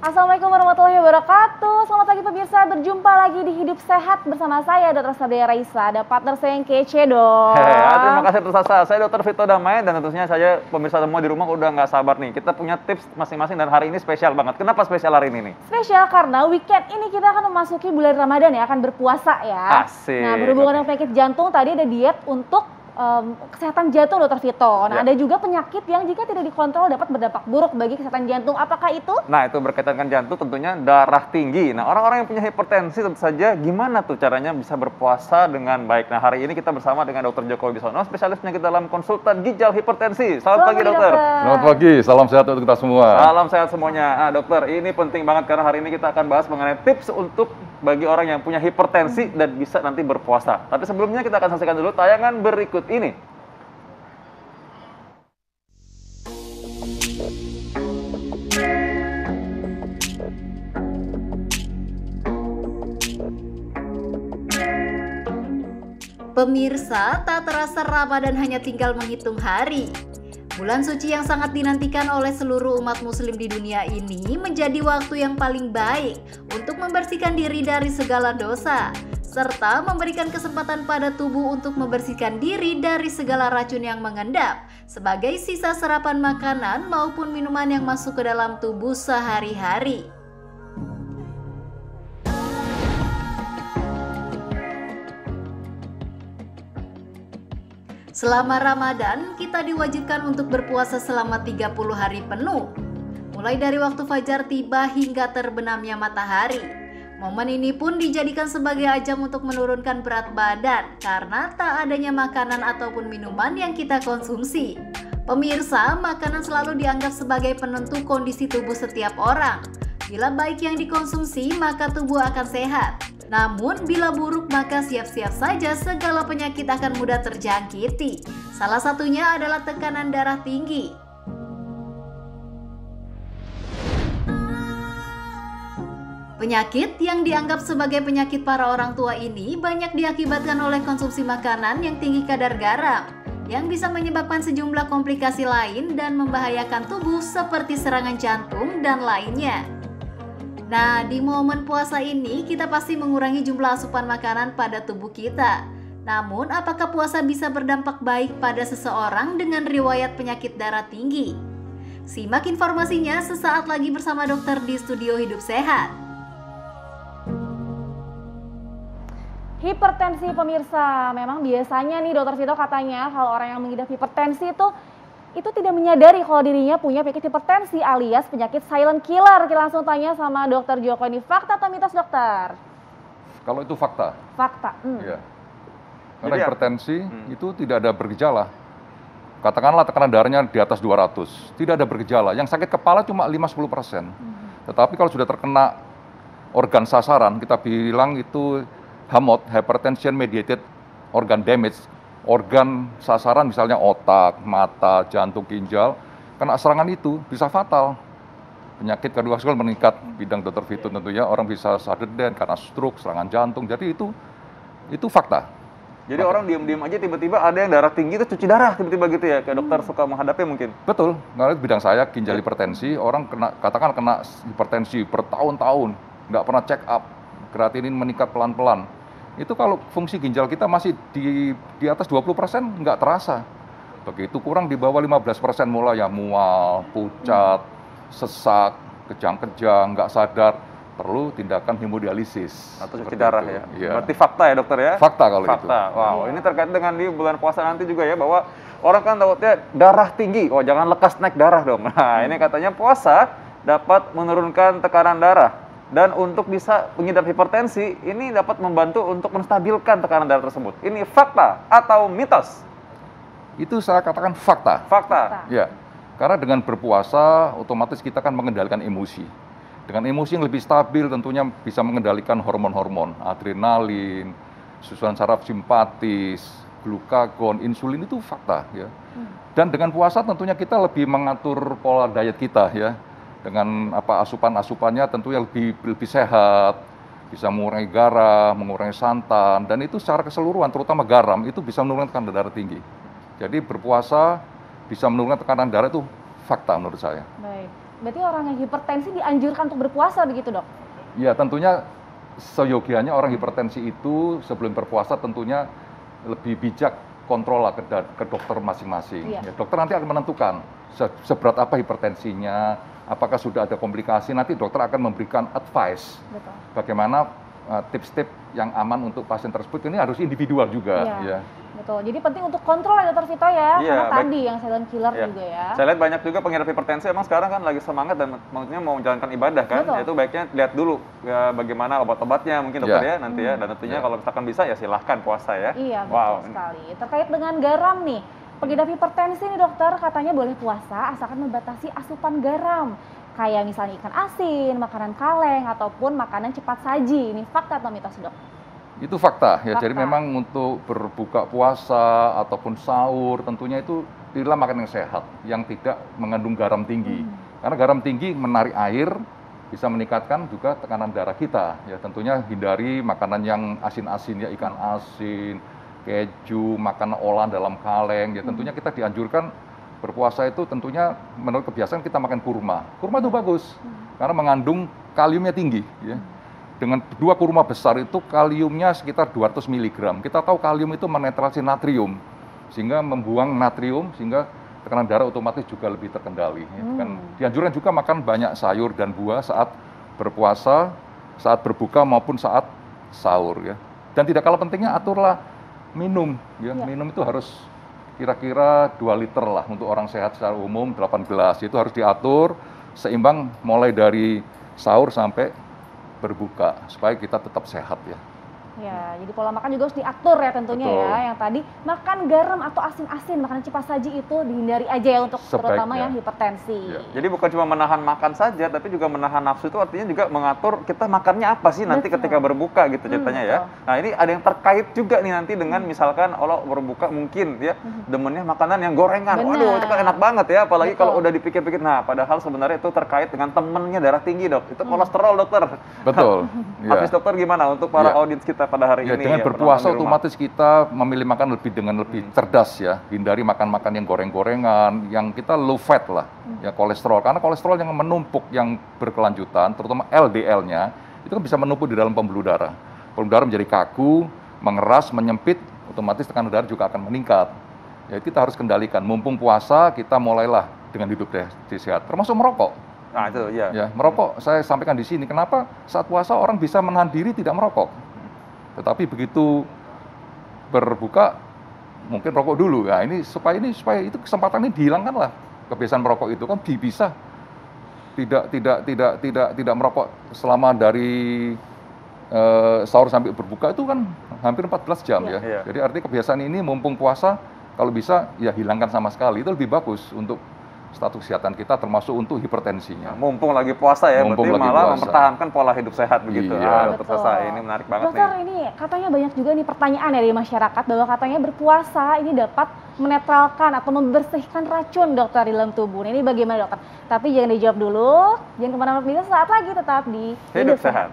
Assalamualaikum warahmatullahi wabarakatuh. Selamat pagi pemirsa, berjumpa lagi di Hidup Sehat bersama saya Dr. Sadia Raisa. Ada partner saya yang kece dong. Terima kasih Dr. Sasa. Saya Dr. Vito Damai dan tentunya saya pemirsa semua di rumah udah nggak sabar nih. Kita punya tips masing-masing dan hari ini spesial banget. Kenapa spesial hari ini nih? Spesial karena weekend ini kita akan memasuki bulan Ramadan ya, akan berpuasa ya. Asik. Nah, berhubungan dengan penyakit jantung tadi ada diet untuk kesehatan jantung Dr. Vito. Nah, ada juga penyakit yang jika tidak dikontrol dapat berdampak buruk bagi kesehatan jantung. Apakah itu? Nah, itu berkaitan dengan jantung tentunya darah tinggi. Nah, orang-orang yang punya hipertensi tentu saja gimana tuh caranya bisa berpuasa dengan baik. Nah, hari ini kita bersama dengan Dr. Joko Wibisono, spesialis penyakit dalam konsultan ginjal hipertensi. Selamat pagi, dokter. Selamat pagi, salam sehat untuk kita semua. Salam sehat semuanya. Nah, dokter, ini penting banget karena hari ini kita akan bahas mengenai tips untuk bagi orang yang punya hipertensi dan bisa nanti berpuasa. Tapi sebelumnya kita akan saksikan dulu tayangan berikut ini. Pemirsa, tak terasa Ramadan hanya tinggal menghitung hari. Bulan suci yang sangat dinantikan oleh seluruh umat muslim di dunia ini menjadi waktu yang paling baik untuk membersihkan diri dari segala dosa, serta memberikan kesempatan pada tubuh untuk membersihkan diri dari segala racun yang mengendap, sebagai sisa serapan makanan maupun minuman yang masuk ke dalam tubuh sehari-hari. Selama Ramadan, kita diwajibkan untuk berpuasa selama 30 hari penuh, mulai dari waktu fajar tiba hingga terbenamnya matahari. Momen ini pun dijadikan sebagai ajang untuk menurunkan berat badan karena tak adanya makanan ataupun minuman yang kita konsumsi. Pemirsa, makanan selalu dianggap sebagai penentu kondisi tubuh setiap orang. Bila baik yang dikonsumsi, maka tubuh akan sehat. Namun, bila buruk maka siap-siap saja segala penyakit akan mudah terjangkiti. Salah satunya adalah tekanan darah tinggi. Penyakit yang dianggap sebagai penyakit para orang tua ini banyak diakibatkan oleh konsumsi makanan yang tinggi kadar garam, yang bisa menyebabkan sejumlah komplikasi lain dan membahayakan tubuh seperti serangan jantung dan lainnya. Nah, di momen puasa ini kita pasti mengurangi jumlah asupan makanan pada tubuh kita. Namun, apakah puasa bisa berdampak baik pada seseorang dengan riwayat penyakit darah tinggi? Simak informasinya sesaat lagi bersama dokter di Studio Hidup Sehat. Hipertensi pemirsa, memang biasanya nih Dr. Vito katanya kalau orang yang mengidap hipertensi itu tidak menyadari kalau dirinya punya penyakit hipertensi alias penyakit silent killer. Kita langsung tanya sama Dokter Joko, ini fakta atau mitos, dokter? Kalau itu fakta. Fakta. Ya. Karena hipertensi itu tidak ada bergejala. Katakanlah tekanan darahnya di atas 200, tidak ada bergejala. Yang sakit kepala cuma 5-10%. Tetapi kalau sudah terkena organ sasaran, kita bilang itu HMOD, hypertension mediated organ damage. Organ sasaran misalnya otak, mata, jantung, ginjal, kena serangan itu bisa fatal. Penyakit kardiovaskular meningkat, bidang Dr. Vito tentunya orang bisa sudden karena stroke, serangan jantung. Jadi itu fakta. Jadi orang diam-diam aja tiba-tiba ada yang darah tinggi itu cuci darah tiba-tiba gitu ya, kayak dokter suka menghadapi mungkin. Betul, karena bidang saya ginjal hipertensi, orang katakan kena hipertensi bertahun-tahun, nggak pernah check up, kreatinin meningkat pelan-pelan. Itu kalau fungsi ginjal kita masih di atas 20% nggak terasa. Begitu kurang di bawah 15% mulai ya mual, pucat, sesak, kejang-kejang, nggak sadar, perlu tindakan hemodialisis. Atau cuci darah ya. Ya. Berarti fakta ya dokter ya? Fakta kalau itu. Fakta. Wow, ini terkait dengan di bulan puasa nanti juga ya, bahwa orang kan takutnya darah tinggi, oh jangan lekas naik darah dong. Nah ini katanya puasa dapat menurunkan tekanan darah. Dan untuk bisa mengidap hipertensi, ini dapat membantu untuk menstabilkan tekanan darah tersebut. Ini fakta atau mitos? Itu saya katakan fakta. Fakta. Ya, karena dengan berpuasa, otomatis kita kan mengendalikan emosi. Dengan emosi yang lebih stabil, tentunya bisa mengendalikan hormon-hormon, adrenalin, susunan saraf simpatis, glukagon, insulin itu fakta. Ya. Dan dengan puasa tentunya kita lebih mengatur pola diet kita ya. Dengan asupan-asupannya tentunya lebih sehat, bisa mengurangi garam, mengurangi santan, dan itu secara keseluruhan, terutama garam, itu bisa menurunkan tekanan darah tinggi. Jadi berpuasa bisa menurunkan tekanan darah itu fakta menurut saya. Baik. Berarti orang yang hipertensi dianjurkan untuk berpuasa begitu, Dok? Ya, tentunya seyogianya orang hipertensi itu sebelum berpuasa tentunya lebih bijak kontrol lah ke dokter masing-masing. Iya. Ya, dokter nanti akan menentukan seberat apa hipertensinya, apakah sudah ada komplikasi, nanti dokter akan memberikan advice. Betul. Bagaimana tips-tips yang aman untuk pasien tersebut. Ini harus individual juga. Iya. Ya. Betul, jadi penting untuk kontrol ya Dr. Vito ya, Iya, karena baik. tadi yang silent killer Iya. juga ya. Saya lihat banyak juga pengidap hipertensi emang sekarang kan lagi semangat dan maksudnya mau menjalankan ibadah kan. Betul. Itu baiknya lihat dulu ya, bagaimana obat-obatnya mungkin dokter Ya. ya nanti ya. Dan tentunya Ya. kalau misalkan bisa ya silahkan puasa ya. Iya, betul Wow. sekali. Terkait dengan garam nih, pengidap hipertensi nih dokter katanya boleh puasa asalkan membatasi asupan garam. Kayak misalnya ikan asin, makanan kaleng, ataupun makanan cepat saji. Ini fakta atau mitos, Dok? Itu fakta ya. Fakta. Jadi memang untuk berbuka puasa ataupun sahur tentunya itu pilihlah makanan yang sehat, yang tidak mengandung garam tinggi. Karena garam tinggi menarik air, bisa meningkatkan juga tekanan darah kita. Ya tentunya hindari makanan yang asin-asin ya, ikan asin, keju, makanan olahan dalam kaleng. Ya tentunya kita dianjurkan berpuasa itu tentunya menurut kebiasaan kita makan kurma. Kurma itu bagus karena mengandung kaliumnya tinggi ya. Dengan 2 kurma besar itu kaliumnya sekitar 200 mg. Kita tahu kalium itu menetralisir natrium, sehingga membuang natrium, sehingga tekanan darah otomatis juga lebih terkendali. Ya. Kan dianjurkan juga makan banyak sayur dan buah saat berpuasa, saat berbuka maupun saat sahur ya. Dan tidak kalah pentingnya aturlah minum ya. Ya. Minum itu harus kira-kira 2 liter lah untuk orang sehat secara umum 8 gelas. Itu harus diatur seimbang mulai dari sahur sampai berbuka supaya kita tetap sehat ya. Ya, jadi pola makan juga harus diatur ya tentunya. Betul. Ya. Yang tadi makan garam atau asin-asin, makanan cepat saji itu dihindari aja ya untuk terutama Sebaiknya. yang hipertensi. Ya. Jadi bukan cuma menahan makan saja, tapi juga menahan nafsu itu artinya juga mengatur kita makannya apa sih nanti Betul. ketika berbuka gitu ceritanya ya. betul. Nah ini ada yang terkait juga nih nanti dengan misalkan kalau berbuka mungkin ya demennya makanan yang gorengan. Benar. Waduh itu kan enak banget ya, apalagi Betul. kalau udah dipikir-pikir. Nah padahal sebenarnya itu terkait dengan temennya darah tinggi dok. Itu kolesterol dokter. Betul. Habis dokter gimana untuk para Ya. audiens kita pada hari Ya, ini? dengan ya, berpuasa penonton di rumah? otomatis kita memilih makan dengan lebih cerdas ya. Hindari makan-makan yang goreng-gorengan, yang kita low fat lah, ya kolesterol. Karena kolesterol yang menumpuk yang berkelanjutan, terutama LDL-nya, itu kan bisa menumpuk di dalam pembuluh darah. Pembuluh darah menjadi kaku, mengeras, menyempit, otomatis tekanan darah juga akan meningkat. Ya kita harus kendalikan. Mumpung puasa, kita mulailah dengan hidup sehat, termasuk merokok. Nah itu ya. Ya, merokok saya sampaikan di sini. Kenapa saat puasa orang bisa menahan diri tidak merokok? Tetapi begitu berbuka mungkin rokok dulu. Nah, supaya itu kesempatan ini dihilangkan lah. Kebiasaan merokok itu kan bisa tidak merokok selama dari sahur sampai berbuka itu kan hampir 14 jam ya. Iya. Jadi artinya kebiasaan ini mumpung puasa kalau bisa ya hilangkan sama sekali. Itu lebih bagus untuk status kesehatan kita termasuk untuk hipertensinya. Mumpung lagi puasa ya, Mumpung berarti lagi malah puasa. mempertahankan pola hidup sehat begitu. Iya. Ah, dokter Betul. Sasa, ini menarik banget Dokter, nih. ini katanya banyak juga nih pertanyaan ya dari masyarakat bahwa katanya berpuasa ini dapat menetralkan atau membersihkan racun dokter di dalam tubuh. Ini bagaimana dokter? Tapi jangan dijawab dulu, jangan kemana-mana, saat lagi tetap di Hidup sehat.